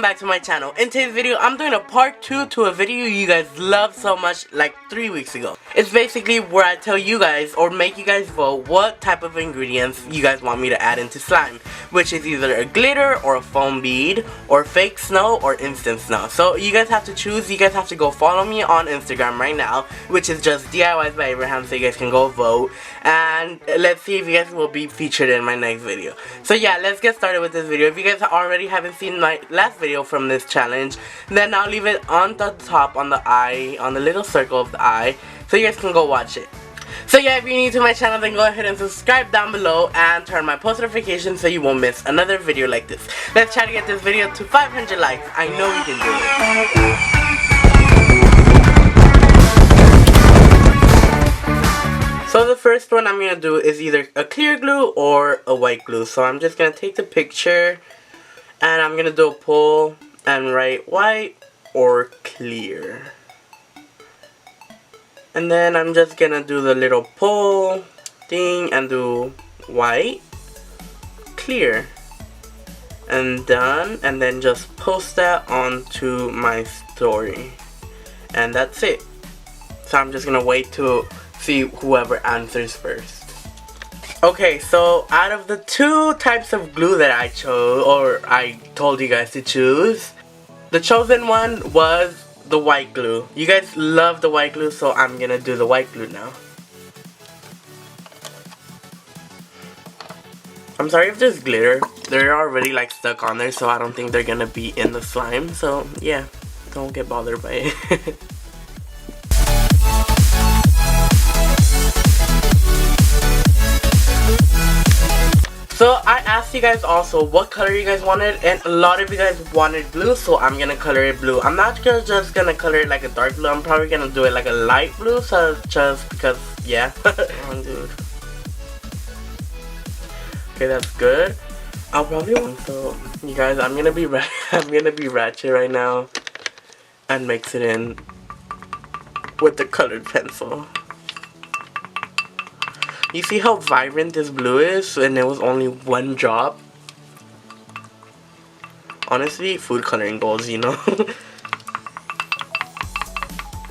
back to my channel. In today's video, I'm doing a part 2 to a video you guys loved so much like 3 weeks ago. It's basically where I tell you guys or make you guys vote what type of ingredients you guys want me to add into slime, which is either a glitter or a foam bead or fake snow or instant snow. So you guys have to choose. You guys have to go follow me on Instagram right now, which is just DIYs by Abraham, so you guys can go vote, and let's see if you guys will be featured in my next video. So yeah, let's get started with this video. If you guys already haven't seen my last video from this challenge, then I'll leave it on the top on the eye, on the little circle of the eye, so you guys can go watch it. So yeah, if you're new to my channel, then go ahead and subscribe down below and turn my post notifications so you won't miss another video like this. Let's try to get this video to 500 likes. I know we can do it. So the first one I'm going to do is either a clear glue or a white glue. So I'm just going to take the picture and I'm going to do a pull and write white or clear. And then I'm just going to do the little pull thing and do white, clear, and done. And then just post that onto my story. And that's it. So I'm just going to wait to see whoever answers first. Okay, so out of the two types of glue that I chose, or I told you guys to choose, the chosen one was the white glue. You guys love the white glue, so I'm gonna do the white glue now. I'm sorry if there's glitter. They're already like stuck on there, so I don't think they're gonna be in the slime. So yeah, don't get bothered by it. So I asked you guys also what color you guys wanted, and a lot of you guys wanted blue, so I'm gonna color it blue. I'm not just gonna color it like a dark blue. I'm probably gonna do it like a light blue, so just because, yeah. Oh, dude. Okay, that's good. I'll probably want, so you guys, I'm gonna be ratchet right now and mix it in with the colored pencil. You see how vibrant this blue is, and it was only one drop? Honestly, food coloring goals, you know?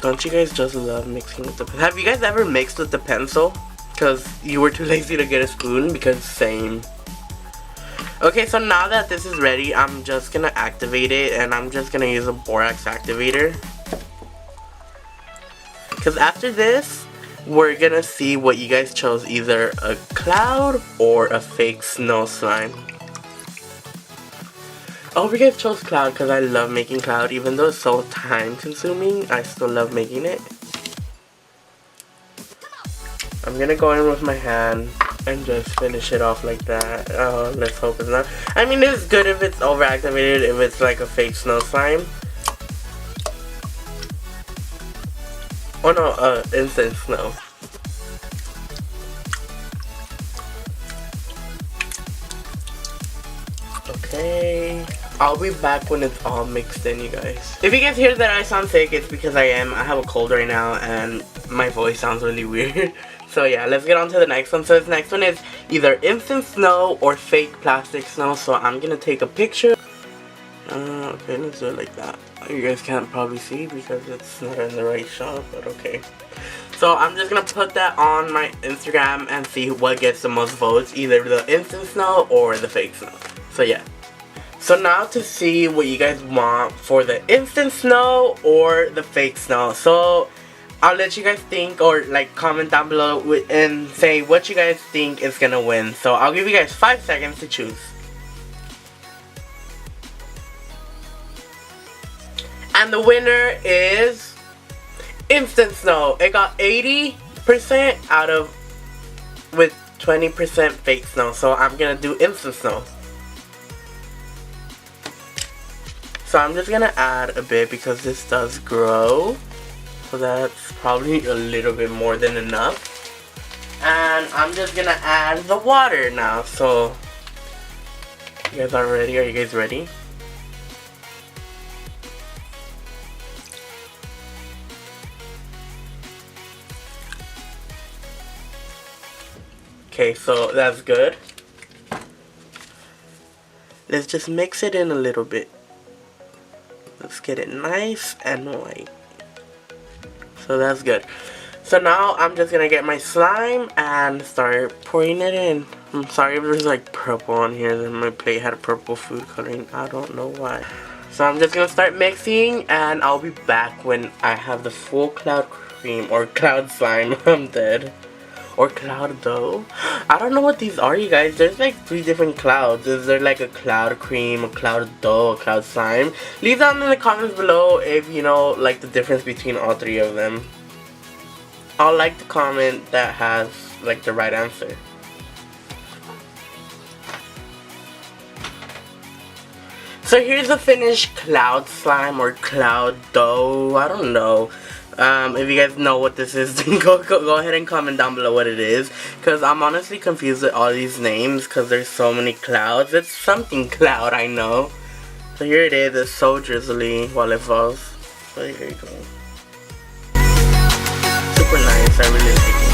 Don't you guys just love mixing with the pencil? Have you guys ever mixed with the pencil? Because you were too lazy to get a spoon? Because same. Okay, so now that this is ready, I'm just gonna activate it, and I'm just gonna use a borax activator. Because after this, we're gonna see what you guys chose, either a cloud or a fake snow slime. I hope you guys chose cloud because I love making cloud. Even though it's so time consuming, I still love making it. I'm gonna go in with my hand and just finish it off like that. Let's hope it's not. I mean, it's good if it's overactivated, if it's like a fake snow slime. Oh no, instant snow. Okay, I'll be back when it's all mixed in, you guys. If you guys hear that I sound sick, it's because I am. I have a cold right now and my voice sounds really weird. So yeah, let's get on to the next one. So this next one is either instant snow or fake plastic snow. So I'm gonna take a picture. Okay, let's do it like that. You guys can't probably see because it's not in the right shot, but okay. So I'm just gonna put that on my Instagram and see what gets the most votes, either the instant snow or the fake snow. So yeah. So now to see what you guys want for the instant snow or the fake snow. So I'll let you guys think, or like comment down below and say what you guys think is gonna win. So I'll give you guys 5 seconds to choose. And the winner is instant snow. It got 80% out of, with 20% fake snow. So I'm gonna do instant snow. So I'm just gonna add a bit because this does grow. So that's probably a little bit more than enough. And I'm just gonna add the water now. So you guys are ready? Are you guys ready? Okay, so that's good. Let's just mix it in a little bit. get it nice and white. So that's good. So now I'm just gonna get my slime and start pouring it in. I'm sorry if there's like purple on here. Then my plate had a purple food coloring. I don't know why. So I'm just gonna start mixing, and I'll be back when I have the full cloud cream or cloud slime. I'm dead. Or cloud dough. I don't know what these are, you guys. There's like 3 different clouds. Is there like a cloud cream, a cloud dough, a cloud slime? Leave down in the comments below if you know like the difference between all 3 of them. I'll like the comment that has like the right answer. So here's the finished cloud slime or cloud dough. I don't know. If you guys know what this is, then go ahead and comment down below what it is. Because I'm honestly confused with all these names because there's so many clouds. It's something cloud, I know. So here it is. It's so drizzly while it falls. So here you go. Super nice. I really like it.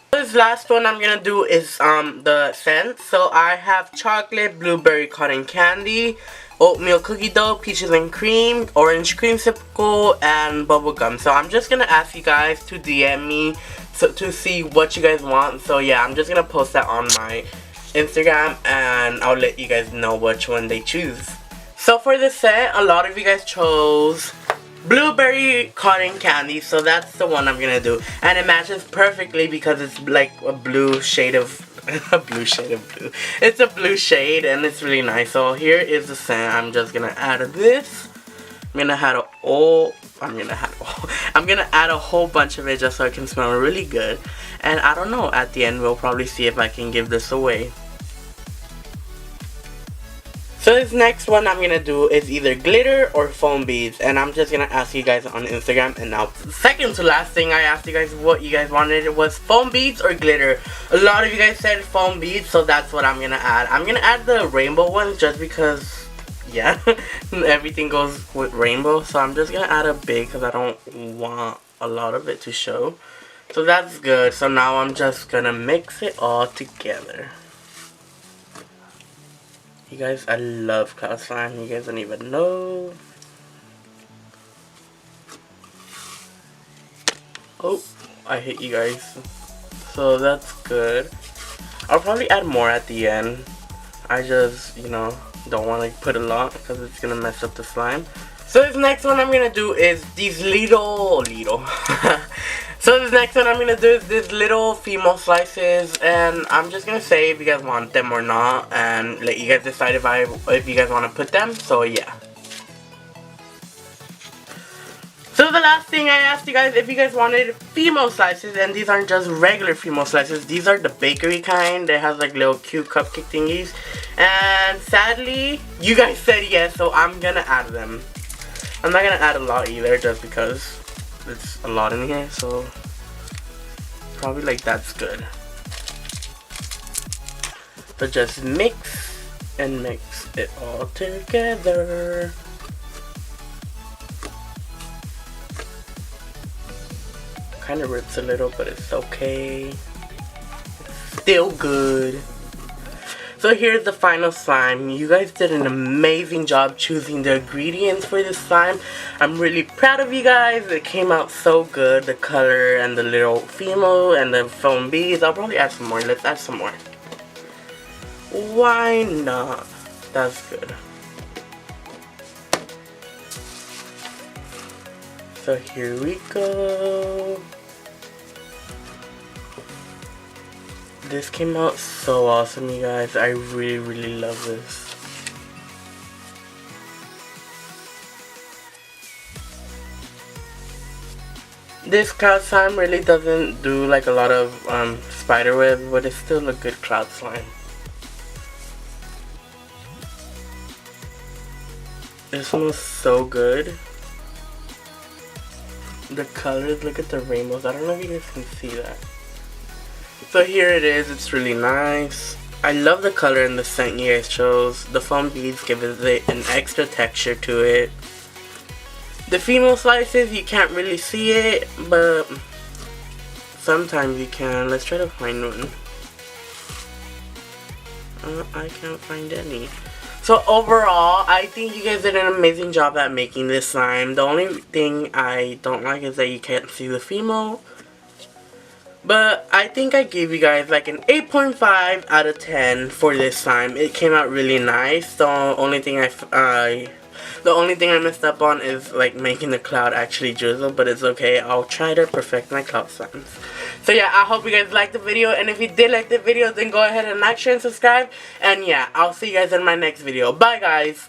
This last one I'm gonna do is the scent. So I have chocolate, blueberry cotton candy, oatmeal cookie dough, peaches and cream, orange creamsicle, and bubblegum. So I'm just gonna ask you guys to DM me to see what you guys want. So yeah, I'm just gonna post that on my Instagram and I'll let you guys know which one they choose. So for the scent, a lot of you guys chose blueberry cotton candy, so that's the one I'm gonna do, and it matches perfectly because it's like a blue shade of blue. It's a blue shade and it's really nice. So here is the scent. I'm just gonna add this. I'm gonna add a whole bunch of it just so it can smell really good. And I don't know, at the end we'll probably see if I can give this away. So this next one I'm gonna do is either glitter or foam beads, and I'm just gonna ask you guys on Instagram. And now second to last thing I asked you guys what you guys wanted, it was foam beads or glitter. A lot of you guys said foam beads, so that's what I'm gonna add. I'm gonna add the rainbow ones just because, yeah, everything goes with rainbow. So I'm just gonna add a big because I don't want a lot of it to show. So that's good. So now I'm just gonna mix it all together. You guys, I love cloud slime. You guys don't even know. Oh, I hate you guys. So that's good. I'll probably add more at the end. I just, you know, don't want to put a lot because it's going to mess up the slime. So this next one I'm going to do is these little So this next one I'm going to do is these little female slices, and I'm just going to say if you guys want them or not, and let you guys decide if you guys want to put them. So yeah. So the last thing I asked you guys if you guys wanted female slices, and these aren't just regular female slices, these are the bakery kind. They have like little cute cupcake thingies, and sadly you guys said yes, so I'm going to add them. I'm not going to add a lot either just because it's a lot in here, so probably like that's good. So just mix and mix it all together. Kind of rips a little, but it's okay. It's still good. So here's the final slime. You guys did an amazing job choosing the ingredients for this slime. I'm really proud of you guys. It came out so good. The color and the little female and the foam beads. I'll probably add some more. Let's add some more. Why not? That's good. So here we go. This came out so awesome, you guys. I really love this. This cloud slime really doesn't do like a lot of spider web, but it's still a good cloud slime. It smells so good. The colors, look at the rainbows. I don't know if you guys can see that. So here it is. It's really nice. I love the color and the scent you guys chose. The foam beads give it an extra texture to it. The female slices, you can't really see it, but sometimes you can. Let's try to find one. I can't find any. So overall, I think you guys did an amazing job at making this slime. The only thing I don't like is that you can't see the female. But I think I gave you guys like an 8.5 out of 10 for this slime. It came out really nice. The only thing I messed up on is like making the cloud actually drizzle, but it's okay. I'll try to perfect my cloud slimes. So yeah, I hope you guys liked the video, and if you did like the video, then go ahead and like, share, and subscribe. And yeah, I'll see you guys in my next video. Bye guys!